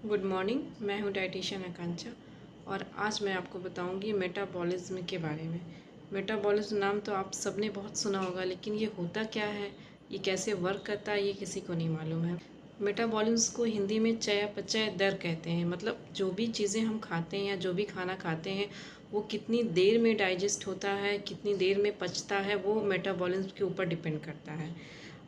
Good morning. मैं हूँ dietitian आकांक्षा और आज मैं आपको बताऊँगी मेटाबॉलिज्म के बारे में। मेटाबॉलिज्म नाम तो आप सबने बहुत सुना होगा, लेकिन ये होता क्या है, ये कैसे वर्क करता है, ये किसी को नहीं मालूम है। मेटाबॉलिज्म को हिंदी में चयापचय दर कहते हैं। मतलब जो भी चीज़ें हम खाते हैं या जो भी खाना खाते हैं वो कितनी देर में डाइजेस्ट होता है, कितनी देर में पचता है, वो मेटाबॉलिज्म के ऊपर डिपेंड करता है।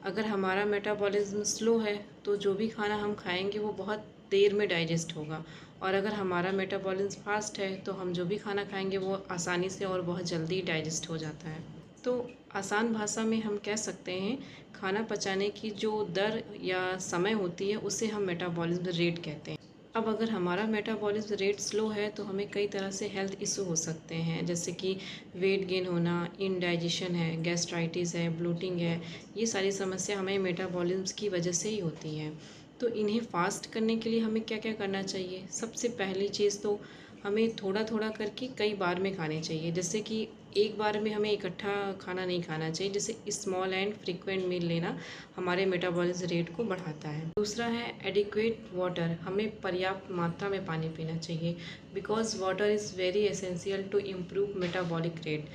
अगर हमारा मेटाबॉलिज्म स्लो है तो जो भी खाना हम खाएंगे वो बहुत देर में डाइजेस्ट होगा, और अगर हमारा मेटाबॉलिज्म फास्ट है तो हम जो भी खाना खाएंगे वो आसानी से और बहुत जल्दी डाइजेस्ट हो जाता है। तो आसान भाषा में हम कह सकते हैं, खाना पचाने की जो दर या समय होती है उसे हम मेटाबॉलिज्म रेट कहते हैं। अब अगर हमारा मेटाबॉलिज्म रेट स्लो है तो हमें कई तरह से हेल्थ इशू हो सकते हैं, जैसे कि वेट गेन होना, इनडाइजेशन है, गैस्ट्राइटिस है, ब्लोटिंग है। ये सारी समस्या हमें मेटाबॉलिज्म की वजह से ही होती हैं। तो इन्हें फास्ट करने के लिए हमें क्या क्या करना चाहिए? सबसे पहली चीज़ तो हमें थोड़ा थोड़ा करके कई बार में खाने चाहिए। जैसे कि एक बार में हमें इकट्ठा खाना नहीं खाना चाहिए। जैसे स्मॉल एंड फ्रीक्वेंट मील लेना हमारे मेटाबॉलिज्म रेट को बढ़ाता है। दूसरा है एडिक्वेट वाटर। हमें पर्याप्त मात्रा में पानी पीना चाहिए, because water is very essential to improve metabolic rate.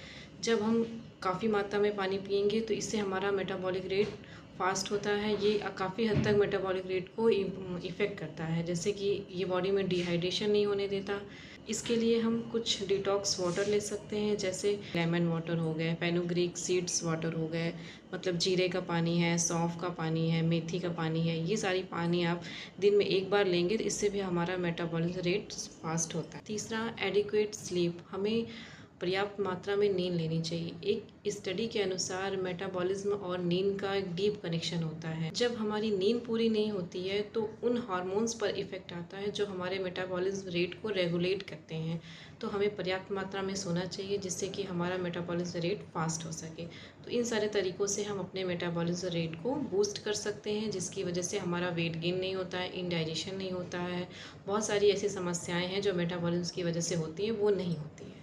जब हम काफ़ी मात्रा में पानी पियेंगे तो इससे हमारा मेटाबॉलिक रेट फास्ट होता है। ये काफ़ी हद तक मेटाबॉलिक रेट को इफ़ेक्ट करता है, जैसे कि ये बॉडी में डिहाइड्रेशन नहीं होने देता। इसके लिए हम कुछ डिटॉक्स वाटर ले सकते हैं, जैसे लेमन वाटर हो गए, फेनुग्रीक सीड्स वाटर हो गए, मतलब जीरे का पानी है, सौंफ का पानी है, मेथी का पानी है। ये सारी पानी आप दिन में एक बार लेंगे तो इससे भी हमारा मेटाबॉलिज्म रेट फास्ट होता है। तीसरा, एडिक्वेट स्लीप। हमें पर्याप्त मात्रा में नींद लेनी चाहिए। एक स्टडी के अनुसार मेटाबॉलिज्म और नींद का एक डीप कनेक्शन होता है। जब हमारी नींद पूरी नहीं होती है तो उन हार्मोन्स पर इफ़ेक्ट आता है जो हमारे मेटाबॉलिज्म रेट को रेगुलेट करते हैं। तो हमें पर्याप्त मात्रा में सोना चाहिए, जिससे कि हमारा मेटाबॉलिज्म रेट फास्ट हो सके। तो इन सारे तरीक़ों से हम अपने मेटाबॉलिज्म रेट को बूस्ट कर सकते हैं, जिसकी वजह से हमारा वेट गेन नहीं होता है, इनडाइजेशन नहीं होता है। बहुत सारी ऐसी समस्याएँ हैं जो मेटाबॉलिज्म की वजह से होती हैं, वो नहीं होती हैं।